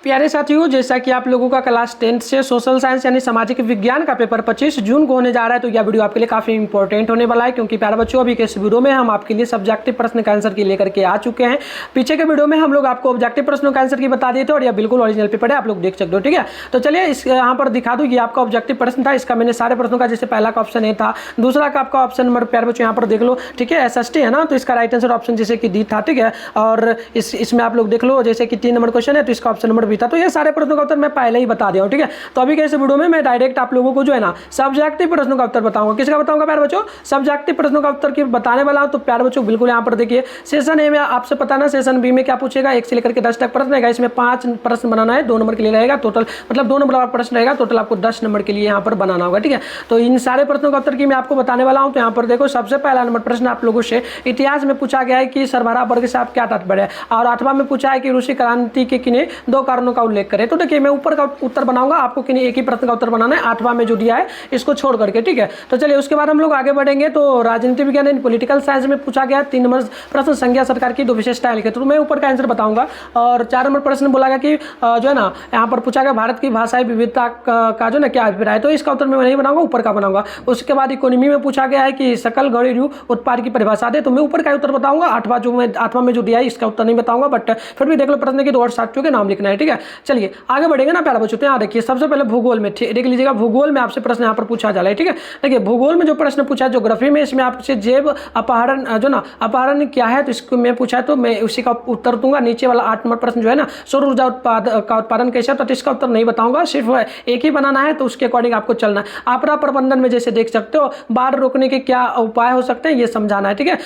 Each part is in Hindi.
प्यारे साथियों, जैसा कि आप लोगों का क्लास 10th से सोशल साइंस यानी सामाजिक विज्ञान का पेपर 25 जून को होने जा रहा है, तो यह वीडियो आपके लिए काफी इंपॉर्टेंट होने वाला है। क्योंकि प्यारे बच्चों, अभी के इस वीडियो में हम आपके लिए सब्जेक्टिव प्रश्न का आंसर की लेकर के आ चुके हैं। पीछे के वीडियो में हम लोग आपको ऑब्जेक्टिव प्रश्नों का आंसर की बता दिए थे और यह बिल्कुल ओरिजिनल पेपर है, आप लोग देख सकते हो। ठीक है, तो चलिए इस यहाँ पर दिखा दूँ, ये आपका ऑब्जेक्टिव प्रश्न था। इसका मैंने सारे प्रश्नों का, जैसे पहला का ऑप्शन ए था, दूसरा का आपका ऑप्शन नंबर, प्यारे बच्चों यहाँ पर देख लो। ठीक है, SST है ना, तो इसका राइट आंसर ऑप्शन जैसे कि डी था। ठीक है, और इसमें आप लोग देख लो, जैसे कि 3 नंबर क्वेश्चन है तो इसका ऑप्शन नंबर बी था। तो ये सारे प्रश्नों का उत्तर मैं पहले ही बता दिया हूं। ठीक है, तो अभी के इस वीडियो में मैं डायरेक्ट आप लोगों को जो है ना सब्जेक्टिव प्रश्नों का उत्तर बताऊंगा। किसका बताऊंगा प्यारे बच्चों? सब्जेक्टिव प्रश्नों का उत्तर की बताने वाला हूं। तो प्यारे बच्चों बिल्कुल यहाँ पर देखिए, सेशन ए में आपसे पता ना, सेशन बी में क्या पूछेगा, 1 से लेकर के 10 तक प्रश्न रहेगा। इसमें 5 प्रश्न बनाना है, 2 नंबर के लिए रहेगा टोटल, मतलब 2 नंबर का प्रश्न रहेगा, टोटल आपको 10 नंबर के लिए यहाँ पर बनाना होगा। ठीक है, तो इन सारे प्रश्नों का उत्तर की मैं आपको बताने वाला हूँ। तो यहाँ पर देखो, सबसे पहला नंबर प्रश्न आप लोगों से इतिहास में पूछा गया है कि सरबराह वर्ग से आप क्या तात्पर्य है, और 8वां में पूछा है कि रूसी क्रांति के किन्हीं 2 कारणों का उल्लेख करें। तो देखिए, मैं ऊपर का उत्तर बनाऊंगा, आपको किन्हीं एक ही प्रश्न का उत्तर बनाना है, 8वां में जो दिया है इसको छोड़ करके। ठीक है, तो चलिए उसके बाद हम लोग आगे बढ़ेंगे। तो राजनीति विज्ञान एंड पॉलिटिकल साइंस में पूछा गया 3 नंबर प्रश्न, संघीय सरकार की 2 विशेषताएं लिखे। तो मैं ऊपर का आंसर बताऊंगा। और 4 नंबर प्रश्न बोला गया कि जो है ना, यहाँ पर पूछा गया भारत की भाषाई विविधता का जो ना क्या अभिप्राय है। तो इसका उत्तर मैं नहीं बनाऊंगा, ऊपर का बनाऊंगा। उसके बाद इकोनॉमी में पूछा गया है कि सकल घरेलू उत्पाद की परिभाषा दे। तो मैं ऊपर का उत्तर बताऊंगा। 8वां में जो दिया है इसका उत्तर नहीं बताऊंगा, बट फिर भी देख लो प्रश्न के 2 और साथियों के नाम लिखना है। ठीक है, चलिए आगे बढ़ेंगे ना प्यारे बच्चों। तो यहाँ देखिए, सबसे पहले भूगोल में देख लीजिएगा, भूगोल में आपसे प्रश्न यहाँ पर पूछा जा रहा है। ठीक है, देखिए भूगोल में जो प्रश्न पूछा है, ज्योग्राफी में, इसमें आपसे जैव अपहरण जो ना अपहरण क्या है, तो इसको मैं पूछा है तो मैं उसी का उत्तर दूंगा। नीचे वाला 8 नंबर प्रश्न जो है ना, सौर ऊर्जा उत्पादन कैसे, तो इसका उत्तर नहीं बताऊंगा, सिर्फ एक ही बनाना है, तो उसके अकॉर्डिंग आपको चलना है। आपदा प्रबंधन में जैसे देख सकते हो, बाढ़ रोकने के क्या उपाय हो सकते हैं, ये समझाना है। ठीक है,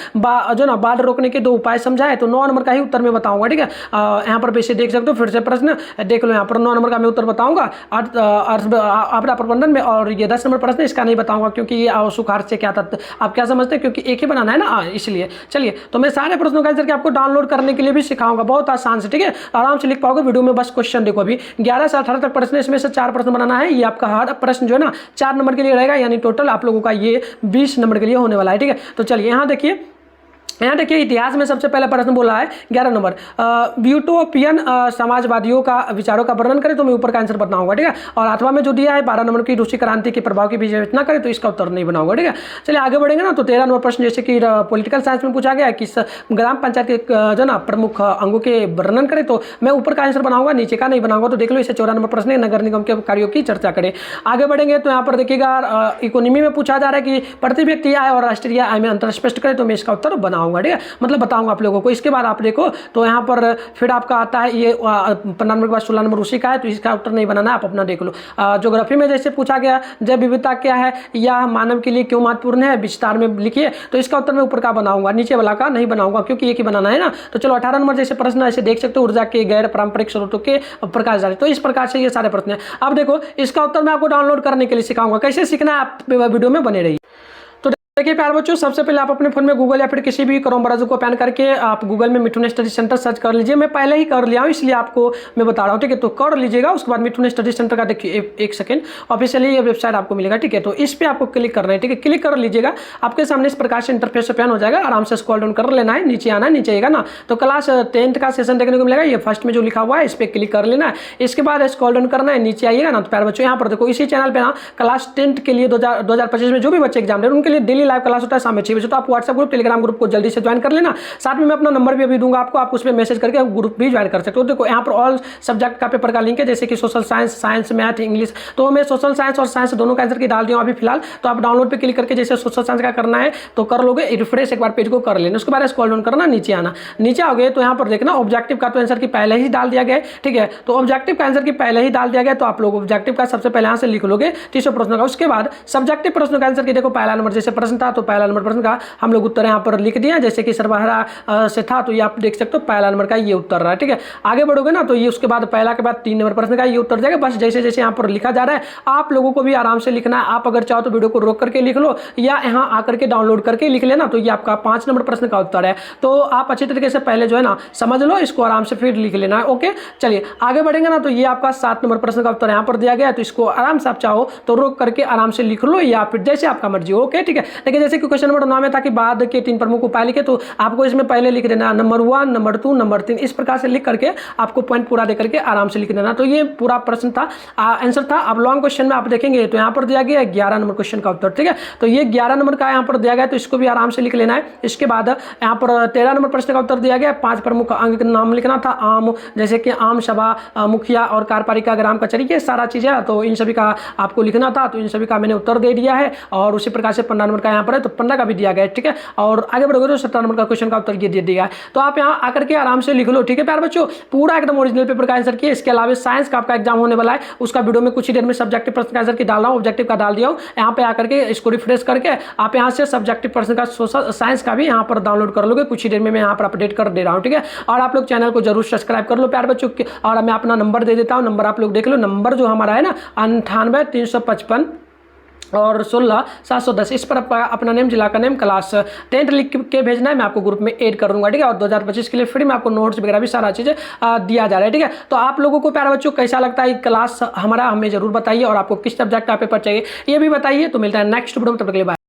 जो ना बाढ़ रोकने के 2 उपाय समझाए, तो 9 नंबर का ही उत्तर मैं बताऊंगा। ठीक है, यहाँ पर वैसे देख सकते हो, फिर से प्रश्न देख लो, यहाँ पर 9 नंबर का मैं उत्तर बताऊंगा आपदा प्रबंधन में। और ये 10 नंबर प्रश्न इसका नहीं बताऊंगा, क्योंकि ये सुखाड़ से क्या था, आप क्या समझते हैं, क्योंकि एक ही बनाना है ना, इसलिए। चलिए, तो मैं सारे प्रश्नों का आंसर के आपको डाउनलोड करने के लिए भी सिखाऊंगा, बहुत आसान से। ठीक है, आराम से लिख पाओगे वीडियो में। बस क्वेश्चन देखो, अभी 11 से 18 तक प्रश्न, इसमें से 4 प्रश्न बनाना है। ये आपका हर प्रश्न जो है ना 4 नंबर के लिए रहेगा, यानी टोटल आप लोगों का ये 20 नंबर के लिए होने वाला है। ठीक है, तो चलिए यहाँ देखिए, इतिहास में सबसे पहला प्रश्न बोला है 11 नंबर, यूटोपियन समाजवादियों का विचारों का वर्णन करें। तो मैं ऊपर का आंसर बताऊंगा। ठीक है, और 8वां में जो दिया है 12 नंबर की, रूसी क्रांति के प्रभाव की विवेचना करें। तो इसका उत्तर नहीं बनाऊंगा। ठीक है, चलिए आगे बढ़ेंगे ना। तो 13 नंबर प्रश्न, जैसे कि पॉलिटिकल साइंस में पूछा गया है कि ग्राम पंचायत के जो ना प्रमुख अंगों के वर्णन करें। तो मैं ऊपर का आंसर बनाऊंगा, नीचे का नहीं बनाऊंगा। तो देख लो, इसे 14 नंबर प्रश्न है, नगर निगम के कार्यों की चर्चा करें। आगे बढ़ेंगे तो यहाँ पर देखिएगा, इकोनॉमी में पूछा जा रहा है कि प्रति व्यक्ति आय और राष्ट्रीय आय में अंतर स्पष्ट करें। तो मैं इसका उत्तर बनाऊंगा। ठीक है, मतलब बताऊंगा आप लोगों को। इसके बाद आप देखो, तो यहाँ पर फिर आपका आता है ये 15 नंबर के बाद 16 नंबर उसी का है, तो इसका उत्तर नहीं बनाना है, आप अपना देख लो। ज्योग्राफी में जैसे पूछा गया, जैव विविधता क्या है, यह मानव के लिए क्यों महत्वपूर्ण है, विस्तार में लिखिए। तो इसका उत्तर मैं ऊपर का बनाऊंगा, नीचे वाला का नहीं बनाऊंगा, क्योंकि एक ही बनाना है ना। तो चलो 18 नंबर जैसे प्रश्न ऐसे देख सकते हो, ऊर्जा के गैर पारंपरिक स्रोतों के प्रकाश डाले। तो इस प्रकार से ये सारे प्रश्न है। अब देखो, इसका उत्तर मैं आपको डाउनलोड करने के लिए सिखाऊंगा, कैसे सीखना है, आप वीडियो में बने रहिए। देखिए प्यारे बच्चों, सबसे पहले आप अपने फोन में गूगल या फिर किसी भी क्रोम ब्राउज़र को ओपन करके आप गूगल में मिठुन स्टडी सेंटर सर्च कर लीजिए। मैं पहले ही कर लिया हूँ, इसलिए आपको मैं बता रहा हूँ। ठीक है, तो कर लीजिएगा। उसके बाद मिठुन स्टडी सेंटर का देखिए, एक सेकंड, ऑफिशियली ये वेबसाइट आपको मिलेगा। ठीक है, तो इस पर आपको क्लिक करना है। ठीक है, क्लिक कर लीजिएगा, आपके सामने इस प्रकार से इंटरफेस ओपन हो जाएगा। आराम से स्क्रॉल डाउन कर लेना है, नीचे आना है, नीचे आएगा ना, तो क्लास 10th का सेशन देखने को मिलेगा। ये फर्स्ट में जो लिखा हुआ है, इस पर क्लिक कर लेना है। इसके बाद स्क्रॉल डाउन करना है, नीचे आइएगा ना। तो प्यारे बच्चों, यहाँ पर देखो, इसी चैनल पर ना क्लास 10th के लिए 2025 में जो भी बच्चे एग्जाम दे रहे हैं, उनके लिए डेली लाइव क्लास होता है शाम में 6 बजे। तो आप व्हाट्सएप ग्रुप, टेलीग्राम ग्रुप को जल्दी से ज्वाइन कर लेना। साथ में मैं अपना नंबर भी अभी दूंगा आपको, आप उस पर मैसेज करके ग्रुप भी ज्वाइन कर सकते हो। देखो, यहाँ पर ऑल सब्जेक्ट का पेपर का लिंक है, जैसे कि social science, science, math, English. तो मैं सोशल साइंस और साइंस दोनों का आंसर की डाल दिया अभी फिलहाल। तो आप डाउनलोड पे क्लिक करके जैसे सोशल साइंस का करना है तो कर लोगे, रिफ्रेश एक बार पेज को कर लेना। उसके बाद स्क्रॉल डाउन करना, नीचे आना। नीचे आओगे तो यहाँ पर देखना, ऑब्जेक्टिव का तो आंसर की पहले ही डाल दिया गया है। ठीक है, तो ऑब्जेक्टिव का आंसर की पहले ही डाल दिया गया, तो आप लोग ऑब्जेक्टिव का सबसे पहले यहाँ से लिख लोगे 30 प्रश्नों का। उसके बाद सब्जेक्टिव प्रश्नों का आंसर की देखो, पहला नंबर जैसे प्रश्न था, तो पहला नंबर प्रश्न का हम लोग उत्तर यहाँ पर लिख दिया, जैसे कि सरबराह से था, तो ये आप देख सकते हो पहला नंबर का ये उत्तर रहा है। ठीक है, आगे बढ़ोगे ना, तो ये उसके बाद पहला के बाद 3 नंबर प्रश्न का ये उत्तर जाएगा। बस जैसे जैसे यहाँ पर लिखा जा रहा है, आप लोगों को भी आराम से लिखना है। आप अगर चाहो तो वीडियो को रोक करके लिख लो, या यहाँ आकर के डाउनलोड करके लिख लेना। तो ये आपका 5 नंबर प्रश्न का उत्तर है। तो आप अच्छी तरीके से पहले जो है ना समझ लो, इसको आराम से फिर लिख लेना है। ओके, चलिए आगे बढ़ेंगे ना। तो ये आपका 7 नंबर प्रश्न का उत्तर यहाँ पर दिया गया है, तो इसको आराम से आप चाहो तो रोक करके आराम से लिख लो, या फिर जैसे आपका मर्जी हो। ओके, ठीक है, देखिए जैसे कि क्वेश्चन नंबर 9 में था कि बाद के 3 प्रमुख उपाय लिखे, तो आपको इसमें पहले लिख देना नंबर 1, नंबर 2, नंबर 3, इस प्रकार से लिख करके आपको पॉइंट पूरा दे करके आराम से लिख देना। तो ये पूरा प्रश्न था, आंसर था। अब लॉन्ग क्वेश्चन में आप देखेंगे तो यहाँ पर दिया गया 11 नंबर क्वेश्चन का उत्तर, ठीक है। तो ये 11 नंबर का यहाँ पर दिया गया, तो इसको भी आराम से लिख लेना है। इसके बाद यहाँ पर 13 नंबर प्रश्न का उत्तर दिया गया, 5 प्रमुख अंग का नाम लिखना था। आम, जैसे कि आम सभा, मुखिया और कार्यपालिका, ग्राम कचहरी, ये सारा चीज़ है, तो इन सभी का आपको लिखना था। तो इन सभी का मैंने उत्तर दे दिया है। और उसी प्रकार से 15 नंबर का यहाँ पर है, तो 15 का भी दिया गया है, ठीक है। और आगे बढ़ोगे तो 17 नंबर का क्वेश्चन का उत्तर ये दे दिया है। तो आप यहाँ आकर के आराम से लिख लो, ठीक है प्यारे बच्चों। पूरा एकदम ओरिजिनल पेपर का आंसर किया। इसके अलावा साइंस का आपका एग्जाम होने वाला है, उसका वीडियो में कुछ ही देर में सब्जेक्टिव प्रश्न का आंसर की डाल रहा हूँ, ऑब्जेक्टिव का डाल दिया हूँ। यहाँ पे आकर के इसको रिफ्रेश करके आप यहाँ से सब्जेक्टिव प्रश्न का सोशल साइंस का भी यहाँ पर डाउनलोड कर लोगे। कुछ ही देर में मैं यहाँ पर अपडेट कर दे रहा हूँ, ठीक है। और आप लोग चैनल को जरूर सब्सक्राइब कर लो प्यारे बच्चों। और मैं अपना नंबर दे देता हूँ, नंबर आप लोग देख लो। नंबर जो हमारा है ना 98 355 और 16 710, इस पर अपना नेम, जिला का नेम, क्लास 10th लिख के भेजना है। मैं आपको ग्रुप में ऐड कर दूंगा, ठीक है। और 2025 के लिए फ्री में आपको नोट्स वगैरह भी सारा चीज़ें दिया जा रहा है, ठीक है। तो आप लोगों को प्यारे बच्चों कैसा लगता है क्लास हमारा, हमें जरूर बताइए। और आपको किस सब्जेक्ट का पेपर चाहिए ये भी बताइए। तो मिलता है नेक्स्ट वीडियो में, तब तक के लिए बाय।